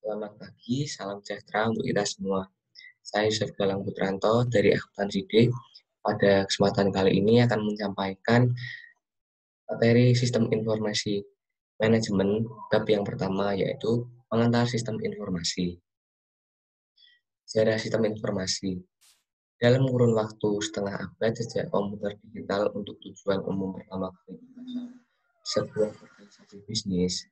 Selamat pagi, salam sejahtera untuk kita semua. Saya Yusuf Galang Putranto dari Akuntansi D. Pada kesempatan kali ini akan menyampaikan materi sistem informasi manajemen bab yang pertama yaitu pengantar sistem informasi. Sejarah sistem informasi. Dalam kurun waktu setengah abad sejak komputer digital untuk tujuan umum pertama kali dipasang, sebuah organisasi bisnis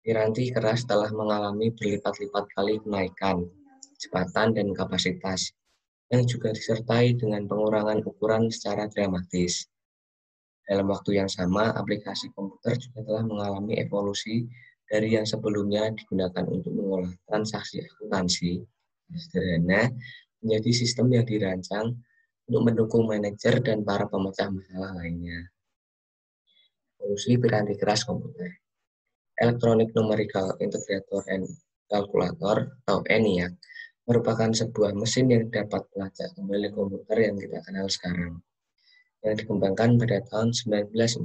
piranti keras telah mengalami berlipat-lipat kali kenaikan, kecepatan, dan kapasitas, yang juga disertai dengan pengurangan ukuran secara dramatis. Dalam waktu yang sama, aplikasi komputer juga telah mengalami evolusi dari yang sebelumnya digunakan untuk mengolah transaksi akuntansi sederhana menjadi sistem yang dirancang untuk mendukung manajer dan para pemecah masalah lainnya. Evolusi piranti keras komputer. Electronic Numerical Integrator and Calculator atau ENIAC merupakan sebuah mesin yang dapat melacak kembali komputer yang kita kenal sekarang, yang dikembangkan pada tahun 1946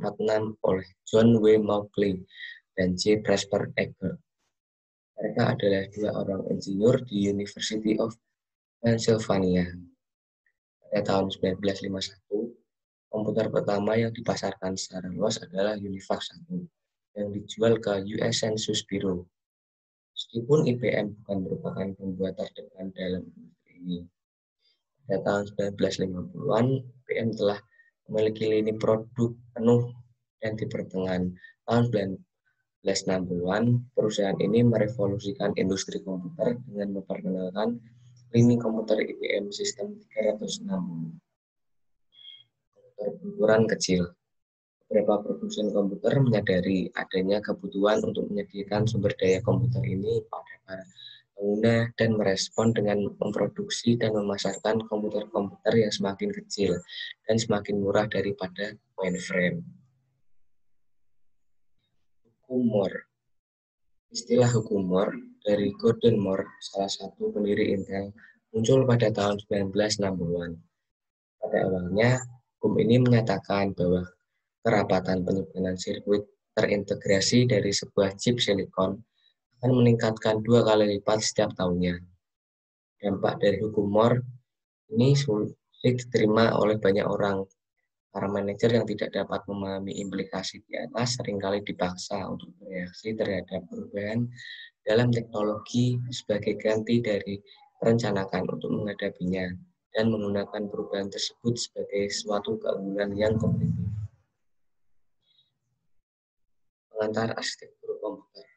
oleh John W. Mauchly dan J. Presper Egbert. Mereka adalah dua orang insinyur di University of Pennsylvania. Pada tahun 1951, komputer pertama yang dipasarkan secara luas adalah UNIVAC 1 yang dijual ke US Census Bureau. Meskipun IBM bukan merupakan pembuat terdepan dalam industri ini. Pada tahun 1950-an, IBM telah memiliki lini produk penuh dan di pertengahan tahun 1960-an, perusahaan ini merevolusikan industri komputer dengan memperkenalkan lini komputer IBM System 360. Komputer berukuran kecil. Beberapa produsen komputer menyadari adanya kebutuhan untuk menyediakan sumber daya komputer ini pada para pengguna dan merespon dengan memproduksi dan memasarkan komputer-komputer yang semakin kecil dan semakin murah daripada mainframe. Hukum Moore. Istilah hukum Moore dari Gordon Moore, salah satu pendiri Intel, muncul pada tahun 1960-an. Pada awalnya, hukum ini menyatakan bahwa kerapatan penyimpanan sirkuit terintegrasi dari sebuah chip silikon akan meningkatkan 2 kali lipat setiap tahunnya. Dampak dari hukum Moore ini sulit diterima oleh banyak orang. Para manajer yang tidak dapat memahami implikasi di atas seringkali dipaksa untuk bereaksi terhadap perubahan dalam teknologi sebagai ganti dari merencanakan untuk menghadapinya dan menggunakan perubahan tersebut sebagai suatu keunggulan yang kompetitif. Pengantar arsitektur komputer.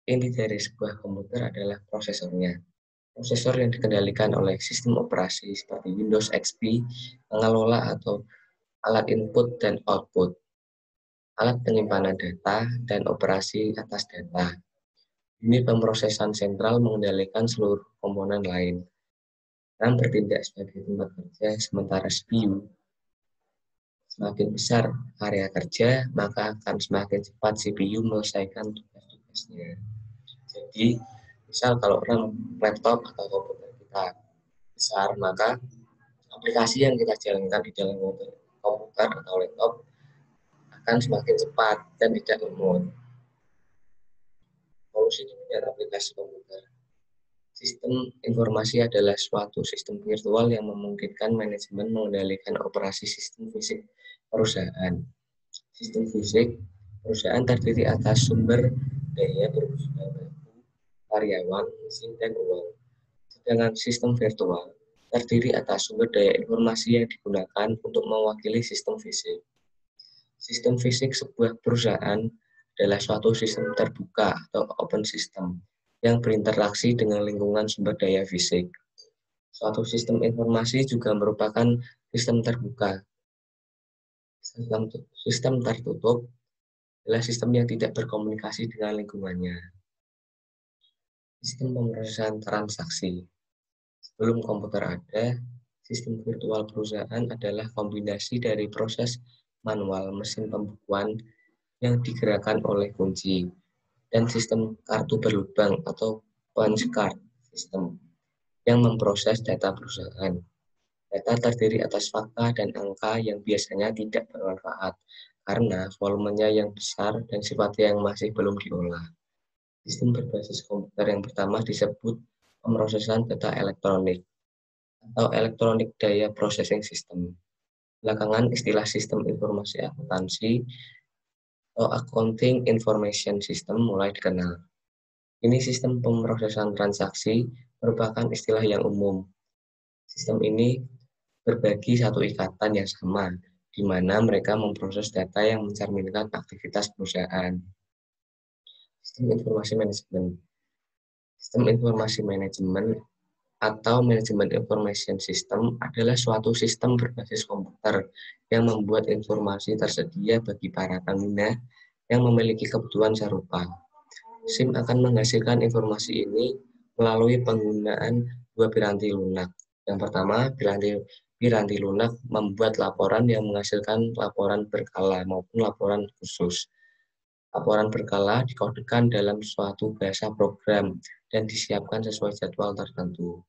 Inti dari sebuah komputer adalah prosesornya. Prosesor yang dikendalikan oleh sistem operasi seperti Windows XP, mengelola atau alat input dan output, alat penyimpanan data, dan operasi atas data. Unit pemrosesan sentral mengendalikan seluruh komponen lain. RAM bertindak sebagai tempat kerja, sementara CPU semakin besar area kerja, maka akan semakin cepat CPU menyelesaikan tugas-tugasnya. Jadi, misal kalau RAM laptop atau komputer kita besar, maka aplikasi yang kita jalankan di dalam komputer atau laptop akan semakin cepat dan tidak lemot. Solusi dengan aplikasi komputer. Sistem informasi adalah suatu sistem virtual yang memungkinkan manajemen mengendalikan operasi sistem fisik perusahaan. Sistem fisik perusahaan terdiri atas sumber daya berupa baku, karyawan, mesin, dan uang. Sedangkan sistem virtual terdiri atas sumber daya informasi yang digunakan untuk mewakili sistem fisik. Sistem fisik sebuah perusahaan adalah suatu sistem terbuka atau open system yang berinteraksi dengan lingkungan sumber daya fisik. Suatu sistem informasi juga merupakan sistem terbuka. Sistem tertutup adalah sistem yang tidak berkomunikasi dengan lingkungannya. Sistem pemrosesan transaksi. Sebelum komputer ada, sistem virtual perusahaan adalah kombinasi dari proses manual mesin pembukuan yang digerakkan oleh kunci dan sistem kartu berlubang atau punch card system yang memproses data perusahaan. Data terdiri atas fakta dan angka yang biasanya tidak bermanfaat karena volumenya yang besar dan sifatnya yang masih belum diolah. Sistem berbasis komputer yang pertama disebut pemrosesan data elektronik atau Electronic Data Processing System. Belakangan istilah sistem informasi akuntansi atau Accounting Information System mulai dikenal. Ini sistem pemrosesan transaksi merupakan istilah yang umum. Sistem ini berbagi satu ikatan yang sama, di mana mereka memproses data yang mencerminkan aktivitas perusahaan. Sistem informasi manajemen. Sistem informasi manajemen atau manajemen information system adalah suatu sistem berbasis komputer yang membuat informasi tersedia bagi para pengguna yang memiliki kebutuhan serupa. SIM akan menghasilkan informasi ini melalui penggunaan dua piranti lunak. Yang pertama, piranti lunak membuat laporan yang menghasilkan laporan berkala maupun laporan khusus. Laporan berkala dikodekan dalam suatu bahasa program dan disiapkan sesuai jadwal tertentu.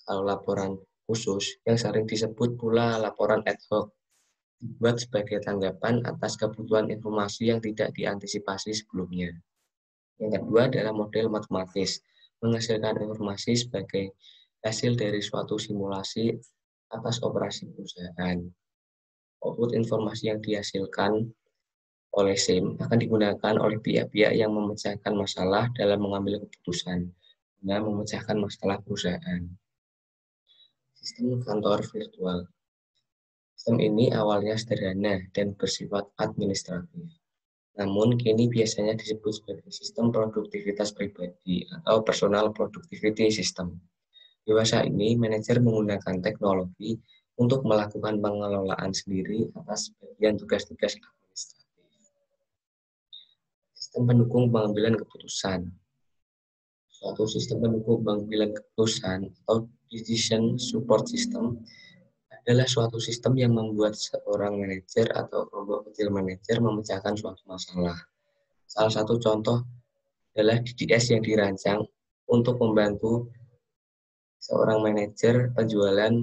Kalau laporan khusus, yang sering disebut pula laporan ad hoc, dibuat sebagai tanggapan atas kebutuhan informasi yang tidak diantisipasi sebelumnya. Yang kedua adalah model matematis, menghasilkan informasi sebagai hasil dari suatu simulasi atas operasi perusahaan. Output informasi yang dihasilkan oleh SIM akan digunakan oleh pihak-pihak yang memecahkan masalah dalam mengambil keputusan, guna memecahkan masalah perusahaan. Sistem kantor virtual. Sistem ini awalnya sederhana dan bersifat administratif. Namun, kini biasanya disebut sebagai sistem produktivitas pribadi atau personal productivity system. Di masa ini, manajer menggunakan teknologi untuk melakukan pengelolaan sendiri atas bagian tugas-tugas administratif. Sistem pendukung pengambilan keputusan. Suatu sistem pendukung pengambilan keputusan atau decision support system adalah suatu sistem yang membuat seorang manajer atau kelompok kecil manajer memecahkan suatu masalah. Salah satu contoh adalah DDS yang dirancang untuk membantu seorang manajer penjualan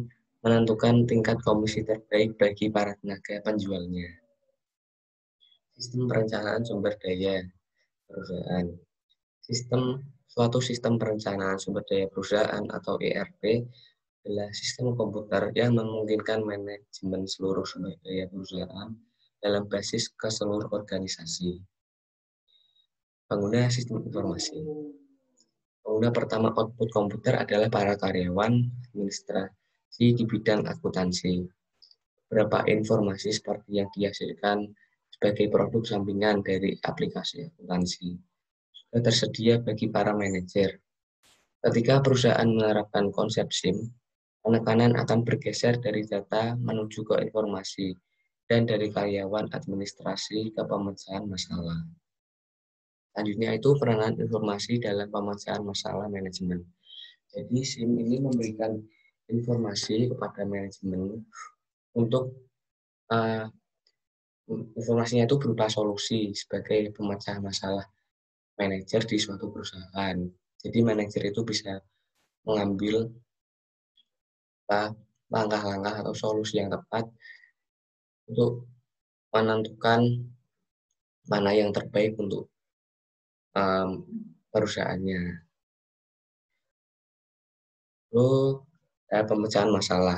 menentukan tingkat komisi terbaik bagi para tenaga penjualnya. Sistem perencanaan sumber daya perusahaan. Suatu sistem perencanaan sumber daya perusahaan atau ERP adalah sistem komputer yang memungkinkan manajemen seluruh sumber daya perusahaan dalam basis ke seluruh organisasi. Pengguna sistem informasi. Pengguna pertama output komputer adalah para karyawan administrasi di bidang akuntansi. Beberapa informasi seperti yang dihasilkan sebagai produk sampingan dari aplikasi akuntansi sudah tersedia bagi para manajer. Ketika perusahaan menerapkan konsep SIM, penekanan akan bergeser dari data menuju ke informasi dan dari karyawan administrasi ke pemecahan masalah. Selanjutnya itu peranan informasi dalam pemecahan masalah manajemen. Jadi SIM ini memberikan informasi kepada manajemen untuk informasinya itu berupa solusi sebagai pemecah masalah manajer di suatu perusahaan. Jadi manajer itu bisa mengambil langkah-langkah atau solusi yang tepat untuk menentukan mana yang terbaik untuk perusahaannya. Lalu pemecahan masalah.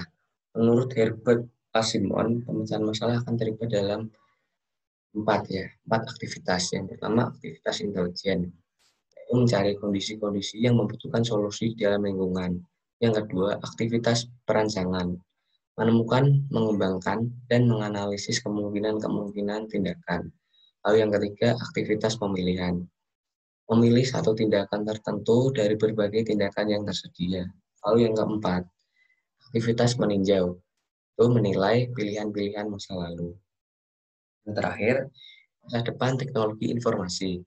Menurut Herbert Simon, pemecahan masalah akan terlibat dalam empat aktivitas. Yang pertama aktivitas intelijen, yaitu mencari kondisi-kondisi yang membutuhkan solusi dalam lingkungan. Yang kedua aktivitas perancangan, menemukan, mengembangkan, dan menganalisis kemungkinan-kemungkinan tindakan. Lalu yang ketiga aktivitas pemilihan, memilih satu tindakan tertentu dari berbagai tindakan yang tersedia. Lalu yang keempat, aktivitas meninjau, itu menilai pilihan-pilihan masa lalu. Yang terakhir, masa depan teknologi informasi.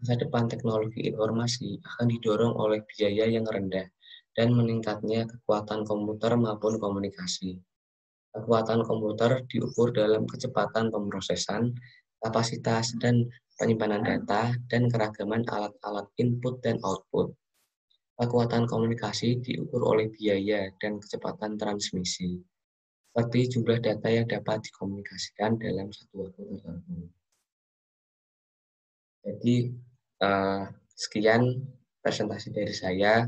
Masa depan teknologi informasi akan didorong oleh biaya yang rendah dan meningkatnya kekuatan komputer maupun komunikasi. Kekuatan komputer diukur dalam kecepatan pemrosesan, kapasitas dan penyimpanan data, dan keragaman alat-alat input dan output. Kekuatan komunikasi diukur oleh biaya dan kecepatan transmisi, seperti jumlah data yang dapat dikomunikasikan dalam satu waktu tertentu. Jadi, Eh, Sekian presentasi dari saya.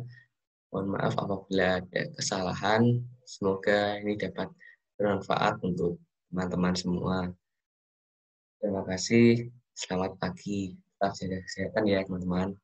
Mohon maaf apabila ada kesalahan. Semoga ini dapat bermanfaat untuk teman-teman semua. Terima kasih. Selamat pagi. Tetap jaga kesehatan ya, teman-teman.